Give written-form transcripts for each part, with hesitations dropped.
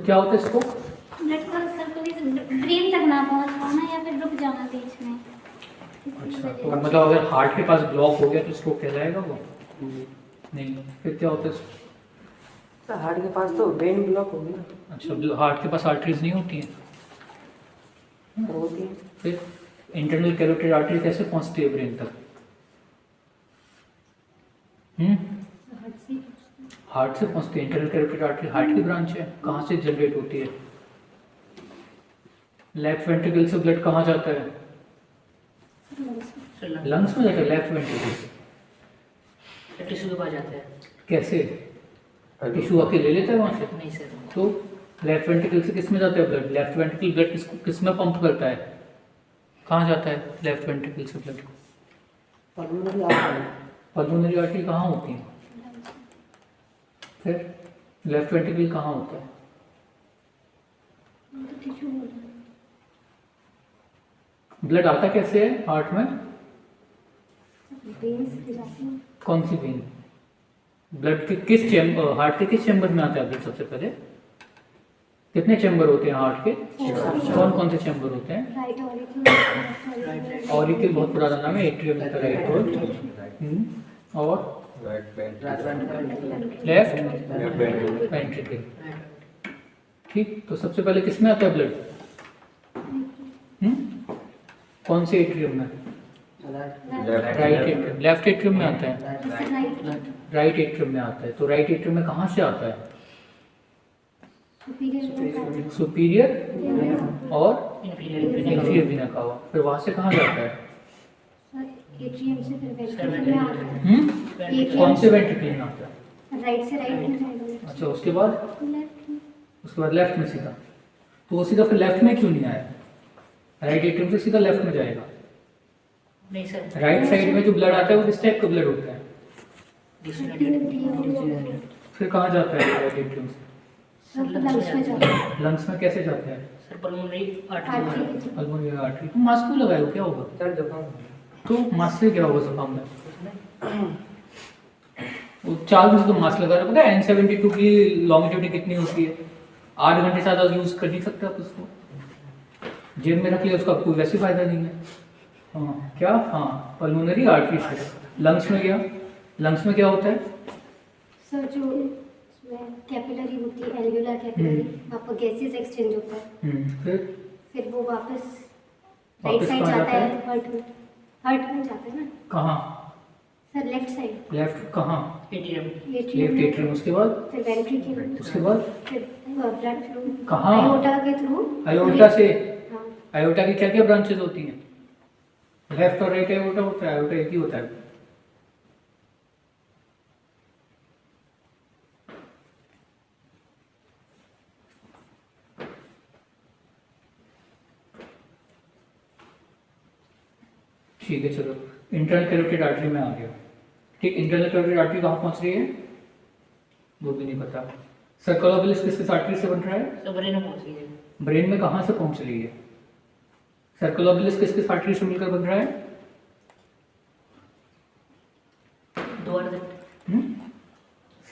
क्या होता है स्ट्रोक? ब्लड का सर्कुलेशन ब्रेन तक ना पहुंच पाना या फिर रुक जाना बीच में। अच्छा, तो मतलब अगर हार्ट के पास ब्लॉक हो गया तो स्ट्रोक कहलाएगा वो? नहीं। फिर क्या होता है? तो हार्ट के पास तो वेन ब्लॉक होगी ना। अच्छा, हार्ट के पास आर्टरीज नहीं होती हैं? होती है। फिर इंटरनल कैरोटिड आर्टरी कैसे पहुंचती है ब्रेन तक? हार्ट से पहुंचती है। इंटरनल कैरोटिड आर्टरी हार्ट की ब्रांच है। कहाँ से जनरेट होती है? लेफ्ट वेंट्रिकल से ब्लड कहाँ जाता है? लंग्स में जाता है। लेफ्ट वेंट्रिकल से टिश्यू के पास जाता है। कैसे? टिश्यू आके ले लेता है वहाँ से? नहीं सर। तो लेफ्ट वेंट्रिकल से किस में जाता है ब्लड? लेफ्ट वेंट्रिकल ब्लड किस में पंप करता है? कहाँ जाता है लेफ्ट वेंट्रिकल से blood? Pulmonary artery. Pulmonary artery कहाँ होती है? फिर लेफ्ट वेंट्रिकल कहाँ होता है? ब्लड आता कैसे है हार्ट में? कौन सी वेन? ब्लड के किस चैम्बर, हार्ट के किस चैम्बर में आता है ब्लड? सबसे पहले कितने चैम्बर होते हैं हार्ट के? कौन कौन से चैम्बर होते हैं? ऑरिकल बहुत पुराना नाम है। एट्रियम होता है राइट। और लेफ्ट वेंट्रिकल। ठीक, तो सबसे पहले किस में आता है ब्लड? कौन से एट्रियम में? Right atrium. लेफ्ट एट्रियम में आता है? राइट एट्रियम में आता है। तो राइट एट्रियम में कहाँ से आता है? सुपीरियर और इंफीरियर वेना कावा। फिर वहाँ से कहाँ जाता है? एट्रियम से फिर वेंट्रिकल में आता है। कौन से वेंट्रिकल में आता है? राइट से राइट में जाएगा। अच्छा, उसके बाद लेफ्ट में सीधा। तो वो सीधा फिर लेफ्ट में क्यों नहीं आया? राइट एट्रियम से सीधा लेफ्ट में जाएगा। नहीं सर। राइट साइड में जो ब्लड आता है वो किस टाइप का ब्लड होता है? फिर कहाँ जाता है राइट एट्रियम से? लंग्स में कैसे जाता है? Sir pulmonary artery. Pulmonary artery. तो मास्क क्यों लगाए हो? क्या होगा? तो मास्क से क्या होगा जुकाम में? वो 4 दिन से तो मास्क लगा रहा है। पता है N72 की लॉन्गिट्यूड कितनी होती है? 8 घंटे से ज़्यादा यूज कर नहीं सकते आप उसको। जेब में रख लिया, उसका कोई वैसे फायदा नहीं है। हाँ क्या? हाँ, पल्मोनरी आर्टरी से लंग्स में गया। लंग्स में क्या होता है? सर जो कैपिलरी होती है, एल्वियोलर कैपिलरी, वहाँ पर गैसेस एक्सचेंज होता है। फिर वो वापस राइट साइड जाता है हार्ट में जाता है ना। कहाँ? Sir left side. लेफ्ट कहाँ? एट्रियम। Left atrium. उसके बाद फिर वेंट्रिकल। उसके बाद फिर ब्लड फ्लो कहाँ? आयोटा के थ्रू। आयोटा से? हाँ। आयोटा की क्या क्या ब्रांचेस होती हैं? लेफ्ट और राइट आयोटा होता है? आयोटा एक ही होता है? ठीक है, चलो इंटरनल कैरोटिड आर्टरी में आ गया। ठीक, इंटरनल कैरोटिड आर्टरी कहाँ पहुंच रही है? वो भी नहीं पता। सर्कल ऑफ विलिस किस आर्टरी से बन रहा है? तो ब्रेन में पहुंच गई है। ब्रेन में कहाँ से पहुंच रही है? सर्कल ऑफ विलिस किस आर्टरी से मिलकर बन रहा है?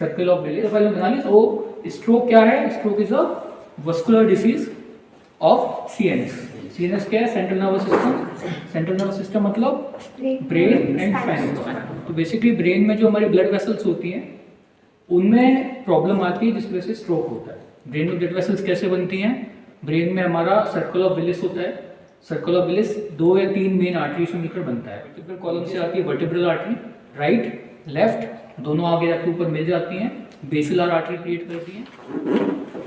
सर्कल ऑफ विलिस पहले बना ली। तो स्ट्रोक क्या है? Stroke is a vascular disease of CNS. CNS क्या है? Central nervous system. Central nervous system मतलब ब्रेन एंड स्पाइनल। तो बेसिकली ब्रेन में जो हमारी ब्लड वेसल्स होती हैं उनमें प्रॉब्लम आती है जिस वजह से स्ट्रोक होता है। ब्रेन में ब्लड वेसल्स कैसे बनती हैं? ब्रेन में हमारा सर्कल ऑफ विलिस होता है। सर्कल ऑफ विलिस 2 या 3 मेन आर्टरी से मिलकर बनता है। वर्टिब्रल कॉलम से आती है वर्टिब्रल आर्टरी, राइट लेफ्ट दोनों आगे जाके ऊपर मिल जाती हैं, बेसिलर आर्टरी क्रिएट करती हैं।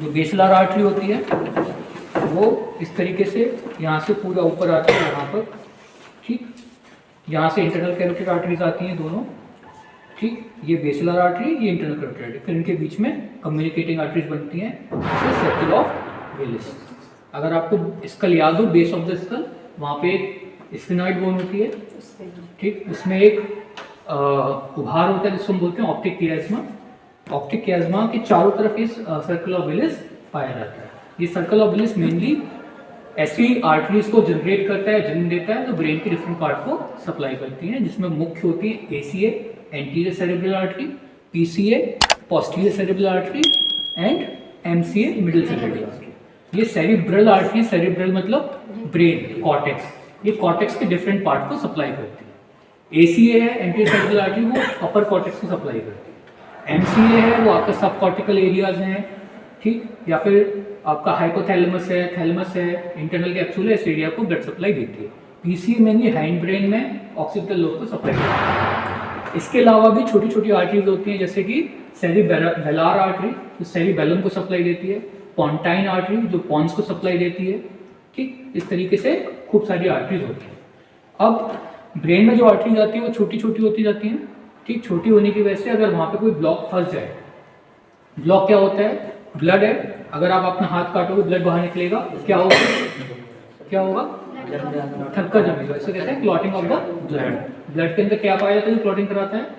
जो बेसिलर आर्टरी होती है वो इस तरीके से यहाँ से पूरा ऊपर आती है यहाँ पर। ठीक, यहाँ से इंटरनल कैरोटिड आर्टरीज आती हैं दोनों। ठीक, ये बेसिलर आर्टरी, ये इंटरनल कैरोटिड आर्टरी। फिर इनके बीच में कम्युनिकेटिंग आर्टरीज बनती हैं, सर्कल ऑफ विलिस। अगर आपको स्कल याद हो, बेस ऑफ द स्कल, वहाँ पे एक स्फेनॉइड बोन होती है। ठीक, उसमें एक उभार होता है जिसको हम बोलते हैं ऑप्टिक कियाज्मा। ऑप्टिक कियाज्मा के चारों तरफ इस सर्कल ऑफ विलिस पाया जाता है। ये सर्कल ऑफ विलिस मेनली ऐसी आर्टरीज को जनरेट करता है, जन्म देता है, तो ब्रेन के डिफरेंट पार्ट को सप्लाई करती हैं, जिसमें मुख्य होती है ACA anterior cerebral artery, PCA posterior cerebral artery and MCA middle cerebral artery. ये सेरिब्रल आर्टरी, सेरिब्रल मतलब ब्रेन, कॉर्टेक्स, ये कॉर्टेक्स के डिफरेंट पार्ट को सप्लाई करती है। ACA है एंटीरियर सेरेब्रल आर्टरी, वो अपर कॉर्टेक्स को सप्लाई करती है। MCA है वो आपका सब कॉर्टिकल एरियाज हैं, ठीक, या फिर आपका हाइपोथैलेमस है, थैलेमस है, इंटरनल कैप्सूल है, इस एरिया को ब्लड सप्लाई देती है। PCA मेनली हैंड ब्रेन में ऑक्सीपिटल लोब को सप्लाई करती है। इसके अलावा भी छोटी छोटी आर्टरीज होती हैं, जैसे कि सेरिबेलर आर्टरी जो सेरिबेलम को सप्लाई देती है, पॉन्टाइन आर्टरी जो पॉन्स को सप्लाई देती है, ठीक, इस तरीके से खूब सारी आर्टरीज होती हैं। अब ब्रेन में जो आर्टरीज आती है वो छोटी छोटी होती जाती हैं, ठीक, छोटी होने की वजह से अगर वहाँ पे कोई ब्लॉक फंस जाए, ब्लॉक क्या होता है, ब्लड है, अगर आप अपना हाथ काटोगे ब्लड बाहर निकलेगा, क्या होगा, क्या होगा, थक्का जमेगा, इसे कहते हैं clotting of the blood. Blood के अंदर क्या पाया जाता है जो क्लॉटिंग कराता है,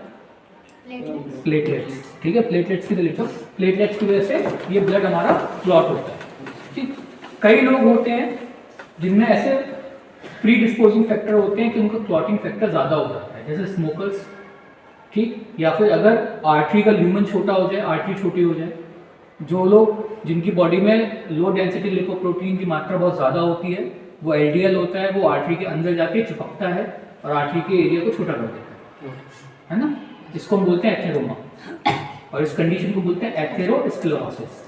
प्लेटलेट्स, ठीक है, प्लेटलेट्स की लिखो, प्लेटलेट्स की वजह से ये ब्लड हमारा क्लॉट होता है, ठीक। कई लोग होते हैं जिनमें ऐसे प्री डिस्पोजिंग फैक्टर होते हैं कि उनका क्लॉटिंग फैक्टर ज़्यादा हो जाता है, जैसे स्मोकर्स, ठीक, या फिर अगर आर्टरी का ल्यूमन छोटा हो जाए, आर्टरी छोटी हो जाए, जो लोग जिनकी बॉडी में लो डेंसिटी लिपोप्रोटीन की मात्रा बहुत ज़्यादा होती है, वो LDL होता है, वो आर्टरी के अंदर जाके चिपकता है और आर्टरी के एरिया को छोटा कर देता है ना, इसको हम बोलते हैं एथेरोमा, और इस कंडीशन को बोलते हैं एथेरोस्क्लेरोसिस।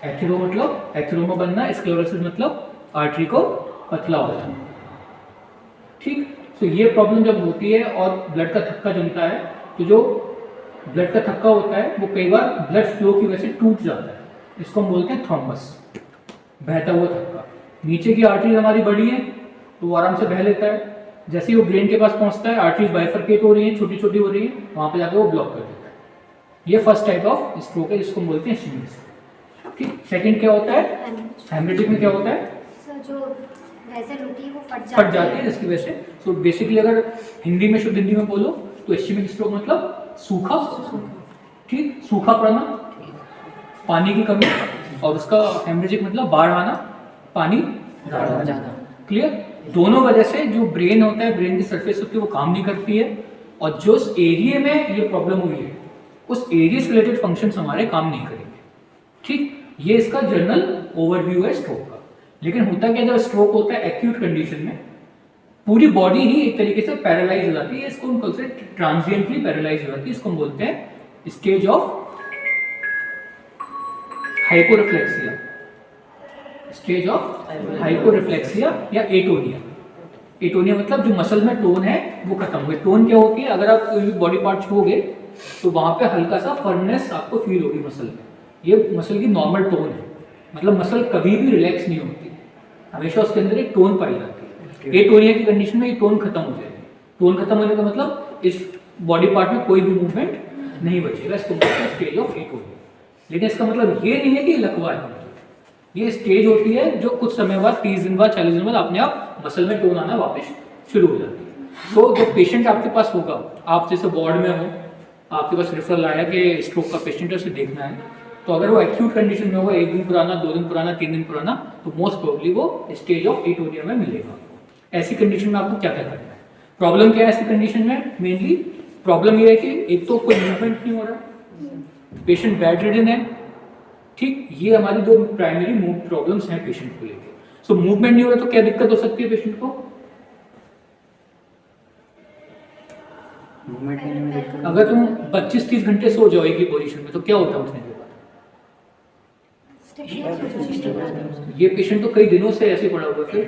एथेरो मतलब एथेरोमा बनना, स्क्लेरोसिस मतलब आर्टरी को पतला हो जाना, ठीक। तो ये प्रॉब्लम जब होती है और ब्लड का थक्का जमता है, तो जो ब्लड का थक्का होता है वो कई बार ब्लड फ्लो की वजह से टूट जाता है, इसको हम बोलते हैं थ्रोम्बस, बहता हुआ थक्का। नीचे की आर्टरीज हमारी बड़ी है तो वो आराम से बह लेता है, जैसे ही वो ब्रेन के पास पहुंचता है आर्टरीज बाइफरकेट हो रही हैं, छोटी छोटी हो रही हैं, वहां पे जाकर वो ब्लॉक कर देता है। ये फर्स्ट टाइप ऑफ स्ट्रोक है जिसको हम बोलते हैं इश्चेमिक, ठीक। सेकंड क्या होता है, हेमरेजिक में क्या होता है, सर जो वेसल होती है वो फट जाती है जिसकी वजह से। तो बेसिकली अगर हिंदी में, शुद्ध हिंदी में बोलो तो इश्चेमिक स्ट्रोक मतलब सूखा, ठीक, सूखा पड़ना, पानी की कमी, और उसका हेमरेजिक मतलब बाढ़ आना, पानी ज़्यादा, क्लियर। दोनों वजह से जो ब्रेन होता है, ब्रेन की सरफेस होती है वो काम नहीं करती है, और जो उस एरिया में ये प्रॉब्लम हुई है उस एरिया से रिलेटेड फंक्शंस हमारे काम नहीं करेंगे, ठीक। ये इसका जनरल ओवरव्यू है स्ट्रोक का। लेकिन होता क्या, जब स्ट्रोक होता है एक्यूट कंडीशन में पूरी बॉडी ही एक तरीके से पैरालाइज हो जाती है, इसको हम कल से ट्रांजिएंटली पैरालाइज हो जाती है, इसको हम बोलते हैं स्टेज ऑफ हाइपोरिफ्लेक्सिया, स्टेज ऑफ हाइपोरिफ्लेक्सिया या एटोनिया। एटोनिया मतलब जो मसल में टोन है वो खत्म हो गया। टोन क्या होती है, अगर आप कोई भी बॉडी पार्ट छूओगे तो वहां पे हल्का सा फर्मनेस आपको फील होगी मसल में, ये मसल की नॉर्मल टोन है, मतलब मसल कभी भी रिलैक्स नहीं होती, हमेशा उसके अंदर एक टोन पाई जाती है। एटोनिया की कंडीशन में ये टोन खत्म हो जाएगी। टोन खत्म होने का मतलब इस बॉडी पार्ट में कोई भी मूवमेंट नहीं बचेगा, इसको बोलते हैं स्टेज ऑफ एटोनिया। लेकिन इसका मतलब ये नहीं है कि लकवा है, ये स्टेज होती है जो कुछ समय बाद, 30 दिन बाद, 40 दिन बाद अपने आप मसल में टोन आना वापस शुरू हो जाती है। तो जो पेशेंट आपके पास होगा, आप जैसे वार्ड में हो, आपके पास रेफरल आया कि स्ट्रोक का पेशेंट है, उसे देखना है, तो अगर वो एक्यूट कंडीशन में होगा, 1 दिन पुराना, 2 दिन पुराना, 3 दिन पुराना, तो मोस्ट प्रोबेबली वो स्टेज ऑफ एटोनिया में मिलेगा। ऐसी कंडीशन में आपको क्या क्या करना है, प्रॉब्लम क्या है ऐसी कंडीशन में, मेनली प्रॉब्लम ये है कि एक तो कोई मूवमेंट नहीं हो रहा, पेशेंट बेड रिडन है, ठीक, ये हमारी दो प्राइमरी प्रॉब्लम्स हैं पेशेंट को लेकर। सो मूवमेंट नहीं हो रहा तो क्या दिक्कत हो सकती है पेशेंट को, अगर तुम 25-30 घंटे सो जाओ एक ही पोजीशन में तो क्या होता है उठने के बाद, ये पेशेंट तो कई दिनों से ऐसे पड़ा हुआ है,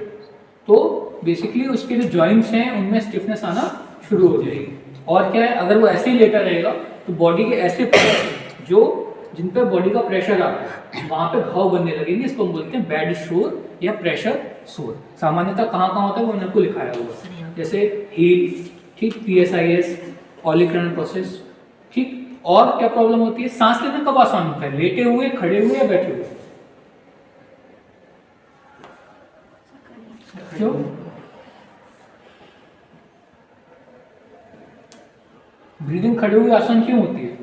तो बेसिकली उसके जो जॉइंट्स हैं उनमें स्टिफनेस आना शुरू हो जाएगी। और क्या है, अगर वो ऐसे ही लेटा रहेगा तो बॉडी के ऐसे पार्ट जो जिन पे बॉडी का प्रेशर आता है वहां पे घाव बनने लगेंगे, इसको हम बोलते हैं बेड शोर या प्रेशर शोर। सामान्यतः कहाँ कहाँ होता है वो मैंने आपको लिखाया हुआ, जैसे हील, ठीक, PSIS, ऑलिक्रनल प्रोसेस, ठीक। और क्या प्रॉब्लम होती है, सांस लेना कब आसान होता है, लेटे हुए, खड़े हुए या बैठे हुए, क्यों, ब्रीदिंग खड़े हुए आसान क्यों होती है,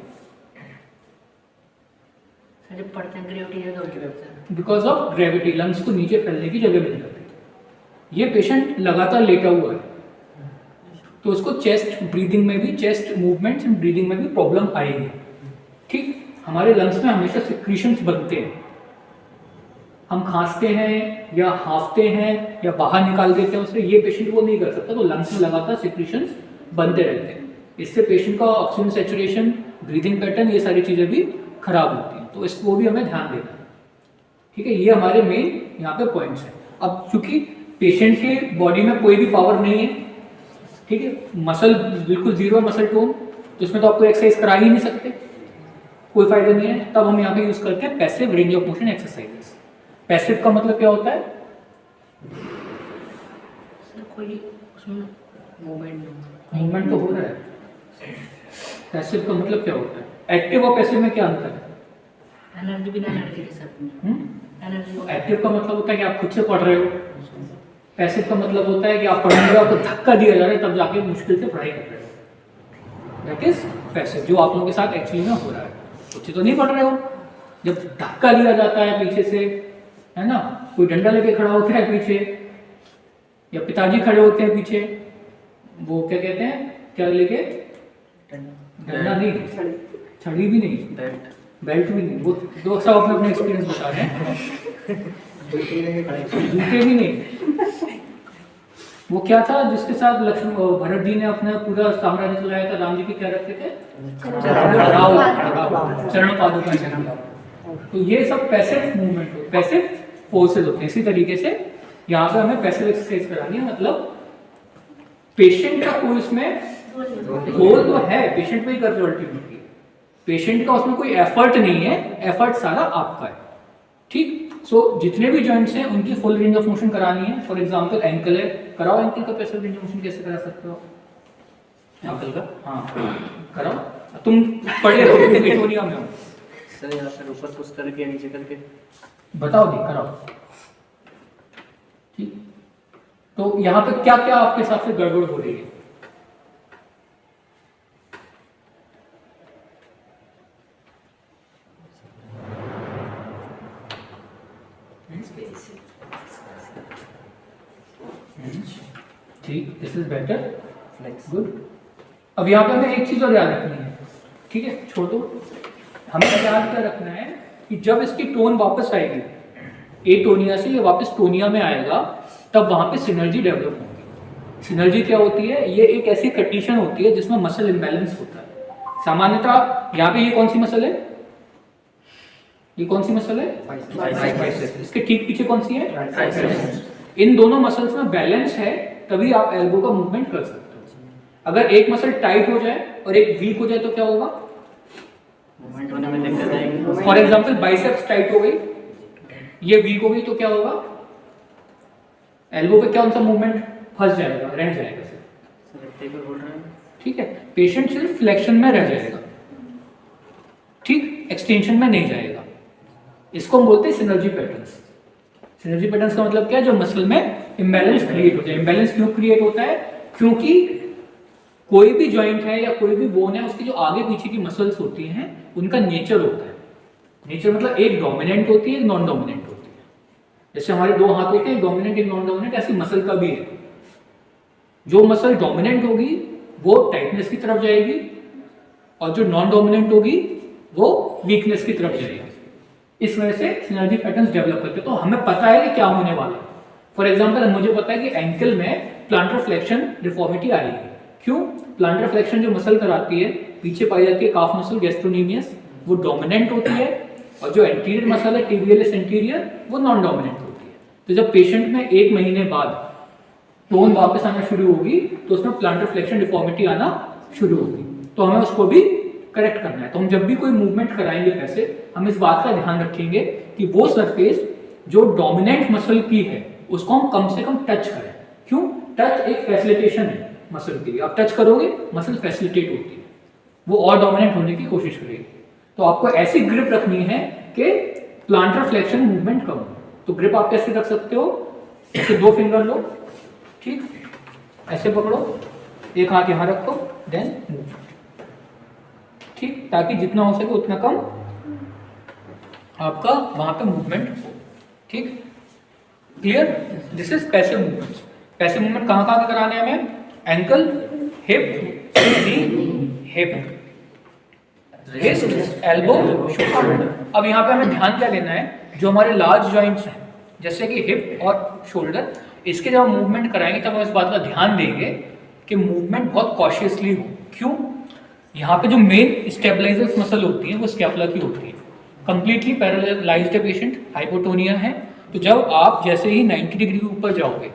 जब पढ़ते हैं ग्रेविटी है तो बिकॉज ऑफ ग्रेविटी, लंग्स को नीचे फैलने की जगह मिल जाती है। ये पेशेंट लगातार लेटा हुआ है तो उसको चेस्ट ब्रीदिंग में भी, चेस्ट मूवमेंट्स ब्रीदिंग में भी प्रॉब्लम आएगी, ठीक। हमारे लंग्स में हमेशा सिक्रीशंस बनते हैं, हम खांसते हैं या हाफते हैं या बाहर निकाल देते हैं उससे, ये पेशेंट वो नहीं कर सकता। तो लंग्स में लगातार सिक्रीशंस बनते रहते हैं, इससे पेशेंट का ऑक्सीजन सेचुरेशन, ब्रीदिंग पैटर्न, ये सारी चीज़ें भी खराब होती हैं। तो इसको भी हमें ध्यान देना है, ठीक है। ये हमारे मेन यहाँ पे पॉइंट्स हैं। अब चूंकि पेशेंट के बॉडी में कोई भी पावर नहीं है, ठीक है, मसल बिल्कुल जीरो मसल टोन, तो इसमें तो आपको एक्सरसाइज करा ही नहीं सकते, कोई फायदा नहीं है। तब हम यहाँ पे यूज करते हैं passive range of motion exercises. Passive का मतलब क्या होता है? सर कोई उसमें मूवमेंट तो हो रहा है। पैसिव का मतलब क्या होता है? एक्टिव और पैसिव में क्या अंतर है? एनर्जी बिना एनर्जी के सर, एनर्जी। एक्टिव का मतलब होता है कि आप खुद से पढ़ रहे हो, पैसिव का मतलब होता है कि आप पढ़ रहे हो, आपको धक्का दिया जा रहा है, तब जाके मुश्किल से पढ़ाई कर रहे हो। दैट इज पैसिव, जो आप लोगों के साथ एक्चुअली में हो रहा है। खुद से तो नहीं पढ़ रहे हो, जब धक्का दिया जाता है पीछे से, है ना, कोई डंडा लेके खड़ा होता है पीछे, या पिताजी खड़े होते हैं पीछे, वो क्या कहते हैं, क्या लेके, डंडा नहीं, छड़ी भी नहीं, बेल्ट भी नहीं, वो दो सब अपने अपने एक्सपीरियंस बता रहे हैं। जूते भी नहीं। वो क्या था जिसके साथ लक्ष्मण भरत जी ने अपना पूरा साम्राज्य चलाया था? राम जी के क्या रखते थे? चरण पादुका। तो ये सब पैसिव मूवमेंट हो, पैसिव फोर्सेज होते हैं। इसी तरीके से यहाँ पे हमें पैसिव एक्सरसाइज करानी है, मतलब पेशेंट का कोई इसमें रोल तो है, पेशेंट में ही कर रहे हो अल्टीमेटली, पेशेंट का उसमें कोई एफर्ट नहीं है, एफर्ट सारा आपका है, ठीक। सो जितने भी जॉइंट्स हैं उनकी फुल रेंज ऑफ मोशन करानी है। फॉर एग्जांपल एंकल है, कराओ एंकल का पैसिव रेंज ऑफ मोशन कैसे करा सकते हो? एंकल का, हाँ कराओ। तुम पढ़े हो, एटोनिया में हो सर, यहाँ पर ऊपर पुश करके नीचे करके बताओ, नहीं कराओ, ठीक। तो यहाँ पे क्या क्या आपके हिसाब से गड़बड़ हो रही है? ठीक, दिस इज बेटर, गुड। अब यहाँ पे हमें एक चीज और याद रखनी है, ठीक है, छोड़ दो। हमें याद क्या रखना है कि जब इसकी टोन वापस आएगी, एटोनिया से ये वापस टोनिया में आएगा, तब वहां पे सिनर्जी डेवलप होगी। सिनर्जी क्या होती है? ये एक ऐसी कंडीशन होती है जिसमें मसल इंबैलेंस होता है। सामान्यतः यहाँ पे ये कौन सी मसल है? ये कौन सी मसल है? बाइसेप्स। इसके ठीक पीछे कौन सी है? ट्राइसेप्स। इन दोनों मसल्स में बैलेंस है, तभी आप एल्बो का मूवमेंट कर सकते हो। अगर एक मसल टाइट हो जाए और एक वीक हो जाए तो क्या होगा? मूवमेंट होने में दिक्कत आएगी। फॉर एग्जांपल बाइसेप्स टाइट हो गई, ये वीक हो गई, तो क्या होगा? एल्बो पे कौन सा मूवमेंट फंस जाएगा, रह जाएगा सिर्फ, ठीक है। पेशेंट सिर्फ फ्लेक्शन में रह जाएगा, ठीक, एक्सटेंशन में नहीं जाएगा। इसको हम बोलते हैं सिनर्जी पैटर्न्स। सिनर्जी पैटर्न्स का मतलब क्या है? जो मसल में इम्बैलेंस क्रिएट होता है। इम्बैलेंस क्यों क्रिएट होता है? क्योंकि कोई भी जॉइंट है या कोई भी बोन है, उसकी जो आगे पीछे की मसल्स होती हैं, उनका नेचर होता है। नेचर मतलब एक डोमिनेंट होती है, एक नॉन डोमिनेंट होती है। जैसे हमारे दो हाथ होते हैं, डोमिनेंट एक नॉन डोमिनेंट, ऐसी मसल का भी है। जो मसल डोमिनेंट होगी वो टाइटनेस की तरफ जाएगी, और जो नॉन डोमिनेंट होगी वो वीकनेस की तरफ जाएगी। इस वजह से सिनर्जी पैटर्न्स डेवलप करते हैं। तो हमें पता है कि क्या होने वाला है। फॉर एग्जांपल मुझे पता है कि एंकल में प्लांटर फ्लेक्शन डिफॉर्मिटी आएगी। क्यों? प्लांटर फ्लेक्शन जो मसल कराती है, पीछे पाई जाती है काफ मसल गैस्ट्रोनीमियस, वो डोमिनेंट होती है, और जो एंटीरियर मसल है टिबियलिस एंटीरियर, वो नॉन डोमिनेंट होती है। तो जब पेशेंट में 1 महीने बाद टोन वापस आना शुरू होगी, तो उसमें प्लांटर फ्लेक्शन डिफॉर्मिटी आना शुरू होगी। तो हमें उसको भी करेक्ट करना है। तो हम जब भी कोई मूवमेंट कराएंगे पैसे, हम इस बात का ध्यान रखेंगे कि वो सरफेस जो डोमिनेंट मसल की है उसको हम कम से कम टच करें। क्यों? टच एक फैसिलिटेशन है मसल के लिए। आप टच करोगे, मसल फैसिलिटेट होती है, वो और डोमिनेंट होने की कोशिश करेगी। तो आपको ऐसी ग्रिप रखनी है कि प्लांटर फ्लेक्शन मूवमेंट कम हो। तो ग्रिप आप कैसे रख सकते हो? ऐसे 2 फिंगर लो, ठीक, ऐसे पकड़ो, एक हाथ यहाँ रखो, देन मूव, ठीक, ताकि जितना हो सके उतना कम आपका वहां पे मूवमेंट हो, ठीक, clear? This is passive movement. Passive movement कहाँ कहाँ कराने हैं हमें? एंकल, हिप, नी, हिप, रिस्ट, एल्बो, शोल्डर। अब यहाँ पे हमें ध्यान क्या देना है, जो हमारे लार्ज जॉइंट्स हैं जैसे कि हिप और शोल्डर, इसके जब हम मूवमेंट कराएंगे तब हम इस बात का ध्यान देंगे कि मूवमेंट बहुत कॉशियसली हो। क्यों? यहाँ पे जो मेन स्टेबलाइजर्स मसल होती है वो स्कैपुला की होती है। कंप्लीटली पैरालाइज्ड पेशेंट, हाइपोटोनिया है, तो जब आप जैसे ही 90 डिग्री के ऊपर जाओगे,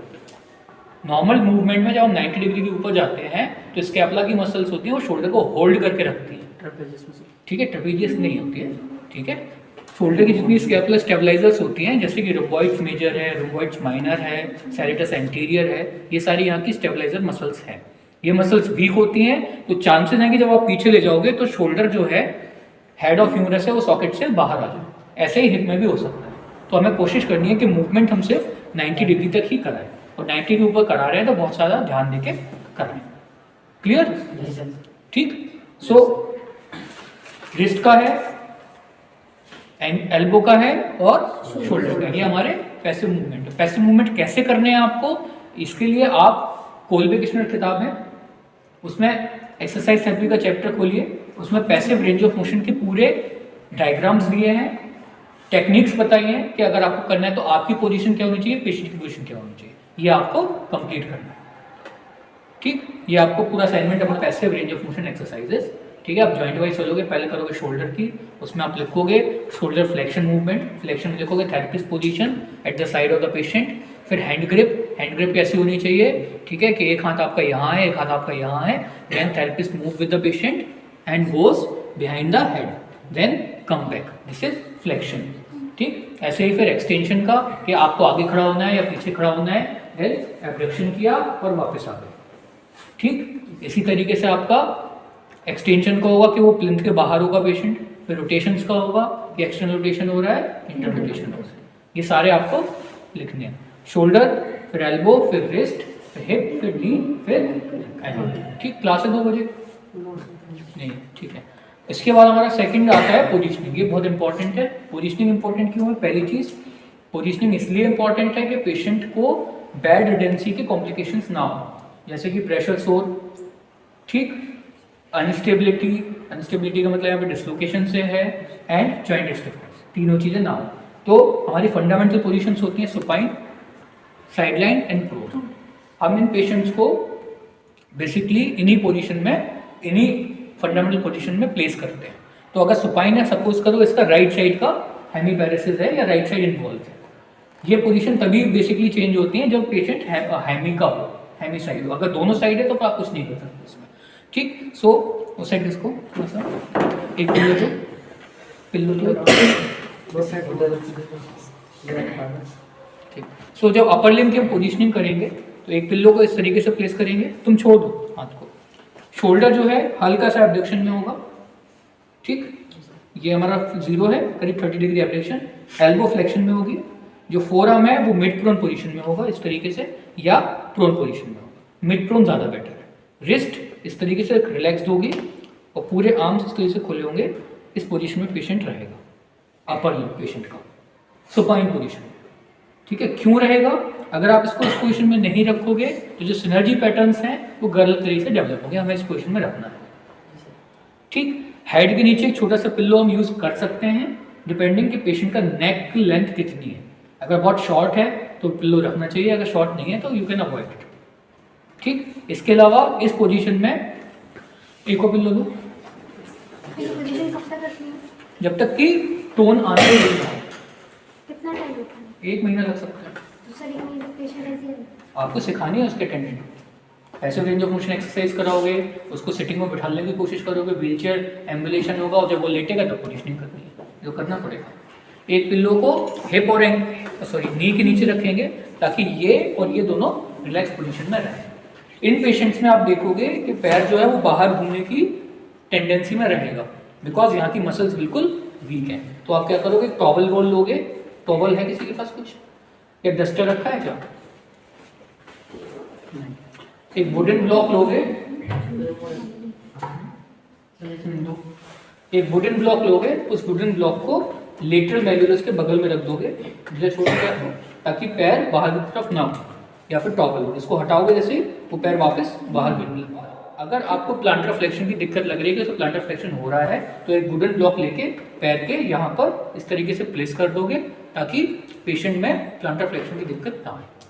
नॉर्मल मूवमेंट में जब हम 90 डिग्री के ऊपर जाते हैं तो स्कैपुला की मसल्स होती हैं वो शोल्डर को होल्ड करके रखती हैं, ठीक है, ट्रेपेजियस नहीं होती है, ठीक है। शोल्डर की जितनी स्कैपुलर स्टेबलाइजर्स होती हैं जैसे कि रोम्बॉइड्स मेजर है, रोम्बॉइड्स माइनर है, सैलिटस एंटीरियर है, ये सारी यहाँ की स्टेबलाइजर मसल्स हैं। ये मसल्स वीक होती हैं तो चांसेस हैं कि जब आप पीछे ले जाओगे तो शोल्डर जो है हेड ऑफ ह्यूमरस है वो सॉकेट से बाहर आ जाए। ऐसे ही हिप में भी हो सकता है। तो हमें कोशिश करनी है कि मूवमेंट हम सिर्फ 90 डिग्री तक ही कराएं, और 90 के ऊपर करा रहे हैं तो बहुत सारा ध्यान देके कराएं। क्लियर? ठीक। सो रिस्ट का है, एल्बो का है और शोल्डर का, ये हमारे पैसिव मूवमेंट है। पैसिव मूवमेंट कैसे करने हैं आपको, इसके लिए आप कोल्बे किश्नर किताब है उसमें एक्सरसाइज थेरेपी का चैप्टर खोलिए, उसमें पैसिव रेंज ऑफ मोशन के पूरे डायग्राम्स दिए हैं, टेक्निक्स बताई हैं कि अगर आपको करना है तो आपकी पोजीशन क्या होनी चाहिए, पेशेंट की पोजीशन क्या होनी चाहिए, ये आपको कंप्लीट करना है। ठीक, ये आपको पूरा असाइनमेंट अपना passive range of motion exercises, ठीक है। आप जॉइंट वाइज चलोगे, पहले करोगे शोल्डर की, उसमें आप लिखोगे शोल्डर फ्लेक्शन मूवमेंट, फ्लेक्शन में लिखोगे therapist position at the side of the patient, फिर हैंड ग्रिप, हैंड ग्रिप कैसी होनी चाहिए, ठीक है, कि एक हाथ आपका यहाँ है, एक हाथ आपका यहाँ है, then therapist move with the patient and goes behind the head, then come back, this is flexion. ठीक, ऐसे ही फिर एक्सटेंशन का कि आपको आगे खड़ा होना है या पीछे खड़ा होना है, देन एब्डक्शन किया और वापस आ गए। ठीक, इसी तरीके से आपका एक्सटेंशन का होगा कि वो प्लिंथ के बाहर होगा पेशेंट, फिर रोटेशंस का होगा कि एक्सटर्नल रोटेशन हो रहा है, इंटर रोटेशन हो रहा है, ये सारे आपको लिखने हैं। शोल्डर, फिर एल्बो, फिर रिस्ट, फिर हिप, फिर नी, फिर एल्बो। ठीक, क्लास है 2 बजे नहीं, ठीक है। इसके बाद हमारा सेकंड आता है पोजीशनिंग, ये बहुत इंपॉर्टेंट है। पोजीशनिंग इंपॉर्टेंट क्यों है? पहली चीज, पोजीशनिंग इसलिए इंपॉर्टेंट है कि पेशेंट को बैड रिडेंसी के कॉम्प्लिकेशंस ना हो, जैसे कि प्रेशर सोर, ठीक, अनस्टेबिलिटी, अनस्टेबिलिटी का मतलब यहाँ पे डिसलोकेशन से है, एंड जॉइंट स्टिफनेस, तीनों चीजें ना हो। तो हमारी फंडामेंटल पोजीशंस होती हैं सुपाइन, साइडलाइन एंड प्रोन। हम इन पेशेंट्स को बेसिकली इन्हीं पोजीशन में, इन्हीं फंडामेंटल पोजीशन में प्लेस करते हैं। तो अगर सुपाइन है, सपोज करो इसका राइट साइड का हेमीपैरेसिस है या राइट साइड इन्वॉल्व है, ये पोजीशन तभी बेसिकली चेंज होती है जब पेशेंट हेमी का हो, हेमी साइड हो। अगर दोनों साइड है तो आप कुछ नहीं कर सकते इसमें। ठीक, सो उस साइड इसको थोड़ा सा एक पिल्लो ठीक। सो जब अपर लिम्ब की हम पोजीशनिंग करेंगे तो एक पिल्लो को इस तरीके से प्लेस करेंगे, तुम छोड़ दो हाथ को। शोल्डर जो है हल्का सा एब्डक्शन में होगा, ठीक, ये हमारा 0 है, करीब 30 डिग्री एब्डक्शन। एल्बो फ्लेक्शन में होगी, जो फोर आर्म है वो मिड प्रोन पोजीशन में होगा इस तरीके से, या प्रोन पोजीशन में होगा, मिड प्रोन ज़्यादा बेटर है। रिस्ट इस तरीके से रिलैक्स्ड होगी और पूरे आर्म्स इस तरीके से खुले होंगे, इस पोजीशन में पेशेंट रहेगा, अपर लिम्ब पेशेंट का सुपाइन पोजीशन, ठीक है। क्यों रहेगा? अगर आप इसको इस पोजीशन में नहीं रखोगे तो जो सिनर्जी पैटर्न्स हैं वो गलत तरीके से डेवलप होंगे, हमें इस पोजीशन में रखना है। ठीक, हेड के नीचे एक छोटा सा पिल्लो हम यूज कर सकते हैं डिपेंडिंग कि पेशेंट का नेक की लेंथ कितनी है। अगर बहुत शॉर्ट है तो पिल्लो रखना चाहिए, अगर शॉर्ट नहीं है तो यू कैन अवॉइड इट। ठीक, इसके अलावा इस पोजीशन में एक और पिल्लो लो, पोजीशन कब तक रखनी है? जब तक कि टोन आने नहीं जाए। कितना टाइम रखना है? 1 महीना लग सकता है। दूसरा एक पेशेंट ऐसे है, आपको सिखानी है उसके अटेंडेंट, ऐसे रेंज ऑफ मोशन एक्सरसाइज कराओगे, उसको सिटिंग में बिठाने की कोशिश करोगे, व्हीलचेयर एम्बुलेशन होगा और जब वो लेटेगा तो पोजीशनिंग करनी है, जो करना पड़ेगा। एक पिल्लो को हिप और नी के नीचे रखेंगे ताकि ये और ये दोनों रिलैक्स पोजीशन में रहें। इन पेशेंट्स में आप देखोगे कि पैर जो है वो बाहर घूमने की टेंडेंसी में रहेगा, बिकॉज यहाँ की मसल्स बिल्कुल वीक हैं। तो आप क्या करोगे, टॉवल रोल लोगे, टॉवल है किसी के पास कुछ, या डस्टर रखा है क्या? एक वुडन ब्लॉक लोगे, एक वुडन ब्लॉक लोगे, उस वुडन ब्लॉक को लेटरल मैल्यूरस के बगल में रख दोगे, ताकि पैर बाहर की तरफ ना हो, या फिर टॉवल, इसको हटाओगे जैसे वो पैर वापस बाहर गिरने लगेगा। अगर आपको प्लांटर फ्लेक्शन की दिक्कत लग रही है तो प्लांटर फ्लेक्शन हो रहा है तो एक वुडन ब्लॉक लेके पैर के यहाँ पर इस तरीके से प्लेस कर दोगे ताकि पेशेंट में प्लांटर फ्लेक्शन की दिक्कत ना आए।